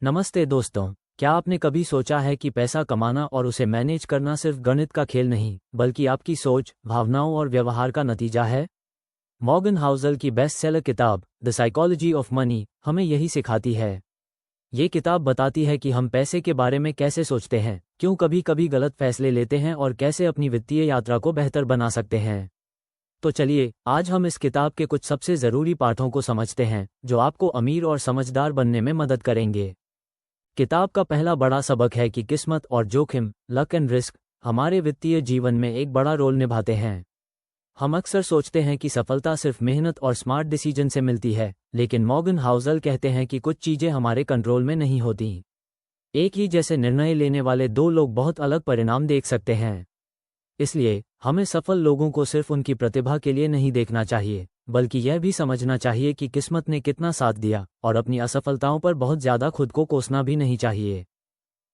नमस्ते दोस्तों, क्या आपने कभी सोचा है कि पैसा कमाना और उसे मैनेज करना सिर्फ गणित का खेल नहीं, बल्कि आपकी सोच, भावनाओं और व्यवहार का नतीजा है? मॉर्गन हाउसल की बेस्ट सेलर किताब द साइकोलॉजी ऑफ मनी हमें यही सिखाती है। ये किताब बताती है कि हम पैसे के बारे में कैसे सोचते हैं, क्यों कभी कभी गलत फैसले लेते हैं और कैसे अपनी वित्तीय यात्रा को बेहतर बना सकते हैं। तो चलिए, आज हम इस किताब के कुछ सबसे ज़रूरी पाठों को समझते हैं, जो आपको अमीर और समझदार बनने में मदद करेंगे। किताब का पहला बड़ा सबक है कि किस्मत और जोखिम, लक एंड रिस्क, हमारे वित्तीय जीवन में एक बड़ा रोल निभाते हैं। हम अक्सर सोचते हैं कि सफलता सिर्फ मेहनत और स्मार्ट डिसीजन से मिलती है, लेकिन मॉर्गन हाउसल कहते हैं कि कुछ चीज़ें हमारे कंट्रोल में नहीं होती। एक ही जैसे निर्णय लेने वाले दो लोग बहुत अलग परिणाम देख सकते हैं। इसलिए हमें सफल लोगों को सिर्फ उनकी प्रतिभा के लिए नहीं देखना चाहिए, बल्कि यह भी समझना चाहिए कि किस्मत ने कितना साथ दिया, और अपनी असफलताओं पर बहुत ज़्यादा खुद को कोसना भी नहीं चाहिए।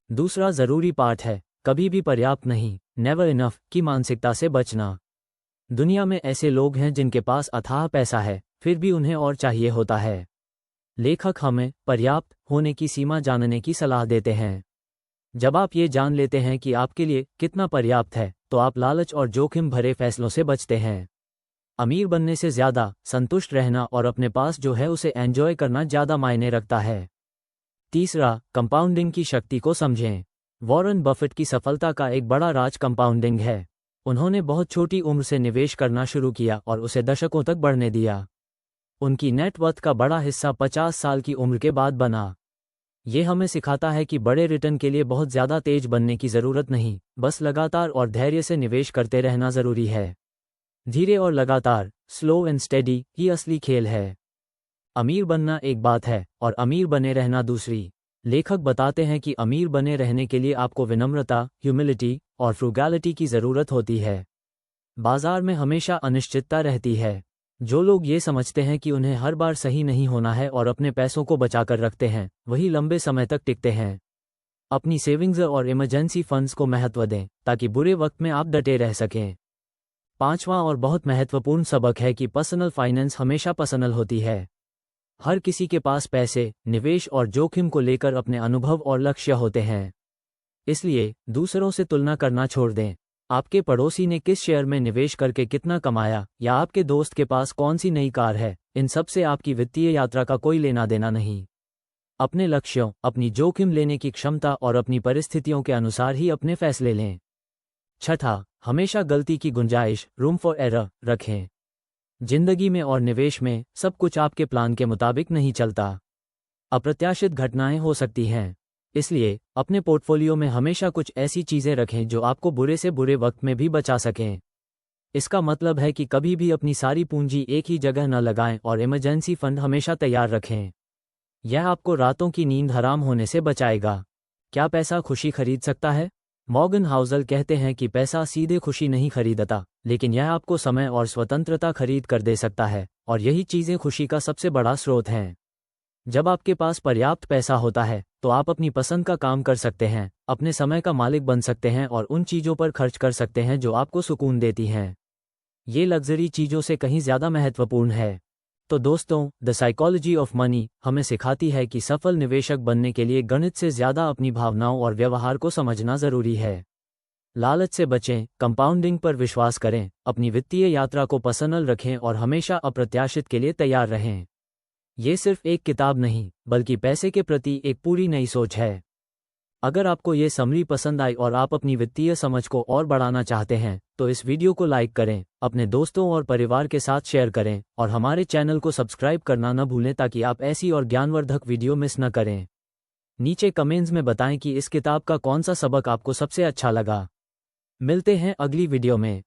दूसरा ज़रूरी पाठ है कभी भी पर्याप्त नहीं, नेवर इनफ की मानसिकता से बचना। दुनिया में ऐसे लोग हैं जिनके पास अथाह पैसा है, फिर भी उन्हें और चाहिए होता है। लेखक हमें पर्याप्त होने की सीमा जानने की सलाह देते हैं। जब आप ये जान लेते हैं कि आपके लिए कितना पर्याप्त है, तो आप लालच और जोखिम भरे फैसलों से बचते हैं। अमीर बनने से ज़्यादा संतुष्ट रहना और अपने पास जो है उसे एंजॉय करना ज़्यादा मायने रखता है। तीसरा, कंपाउंडिंग की शक्ति को समझें। वॉरेन बफेट की सफलता का एक बड़ा राज कंपाउंडिंग है। उन्होंने बहुत छोटी उम्र से निवेश करना शुरू किया और उसे दशकों तक बढ़ने दिया। उनकी नेटवर्थ का बड़ा हिस्सा 50 साल की उम्र के बाद बना। ये हमें सिखाता है कि बड़े रिटर्न के लिए बहुत ज़्यादा तेज बनने की ज़रूरत नहीं, बस लगातार और धैर्य से निवेश करते रहना ज़रूरी है। धीरे और लगातार, स्लो एंड स्टेडी, ही असली खेल है। अमीर बनना एक बात है और अमीर बने रहना दूसरी। लेखक बताते हैं कि अमीर बने रहने के लिए आपको विनम्रता, ह्यूमिलिटी और फ्रूगैलिटी की ज़रूरत होती है। बाजार में हमेशा अनिश्चितता रहती है। जो लोग ये समझते हैं कि उन्हें हर बार सही नहीं होना है और अपने पैसों को बचाकर रखते हैं, वही लंबे समय तक टिकते हैं। अपनी सेविंग्स और इमरजेंसी फंड्स को महत्व दें, ताकि बुरे वक्त में आप डटे रह सकें। पांचवां और बहुत महत्वपूर्ण सबक है कि पर्सनल फाइनेंस हमेशा पर्सनल होती है। हर किसी के पास पैसे, निवेश और जोखिम को लेकर अपने अनुभव और लक्ष्य होते हैं। इसलिए दूसरों से तुलना करना छोड़ दें। आपके पड़ोसी ने किस शेयर में निवेश करके कितना कमाया, या आपके दोस्त के पास कौन सी नई कार है, इन सब से आपकी वित्तीय यात्रा का कोई लेना देना नहीं। अपने लक्ष्यों, अपनी जोखिम लेने की क्षमता और अपनी परिस्थितियों के अनुसार ही अपने फैसले लें। छठा, हमेशा गलती की गुंजाइश, रूम फॉर एरर, रखें। जिंदगी में और निवेश में सब कुछ आपके प्लान के मुताबिक नहीं चलता। अप्रत्याशित घटनाएं हो सकती हैं। इसलिए अपने पोर्टफोलियो में हमेशा कुछ ऐसी चीज़ें रखें जो आपको बुरे से बुरे वक्त में भी बचा सकें। इसका मतलब है कि कभी भी अपनी सारी पूंजी एक ही जगह न लगाएं और इमरजेंसी फंड हमेशा तैयार रखें। यह आपको रातों की नींद हराम होने से बचाएगा। क्या पैसा खुशी खरीद सकता है? मॉर्गन हाउसल कहते हैं कि पैसा सीधे खुशी नहीं खरीदता, लेकिन यह आपको समय और स्वतंत्रता खरीद कर दे सकता है, और यही चीज़ें खुशी का सबसे बड़ा स्रोत हैं। जब आपके पास पर्याप्त पैसा होता है, तो आप अपनी पसंद का काम कर सकते हैं, अपने समय का मालिक बन सकते हैं और उन चीज़ों पर खर्च कर सकते हैं जो आपको सुकून देती हैं। ये लग्जरी चीज़ों से कहीं ज़्यादा महत्वपूर्ण है। तो दोस्तों, द साइकोलॉजी ऑफ मनी हमें सिखाती है कि सफल निवेशक बनने के लिए गणित से ज़्यादा अपनी भावनाओं और व्यवहार को समझना ज़रूरी है। लालच से बचें, कंपाउंडिंग पर विश्वास करें, अपनी वित्तीय यात्रा को पर्सनल रखें और हमेशा अप्रत्याशित के लिए तैयार रहें। ये सिर्फ एक किताब नहीं, बल्कि पैसे के प्रति एक पूरी नई सोच है। अगर आपको ये समरी पसंद आई और आप अपनी वित्तीय समझ को और बढ़ाना चाहते हैं, तो इस वीडियो को लाइक करें, अपने दोस्तों और परिवार के साथ शेयर करें, और हमारे चैनल को सब्सक्राइब करना न भूलें ताकि आप ऐसी और ज्ञानवर्धक वीडियो मिस न करें। नीचे कमेंट्स में बताएं कि इस किताब का कौन सा सबक आपको सबसे अच्छा लगा। मिलते हैं अगली वीडियो में।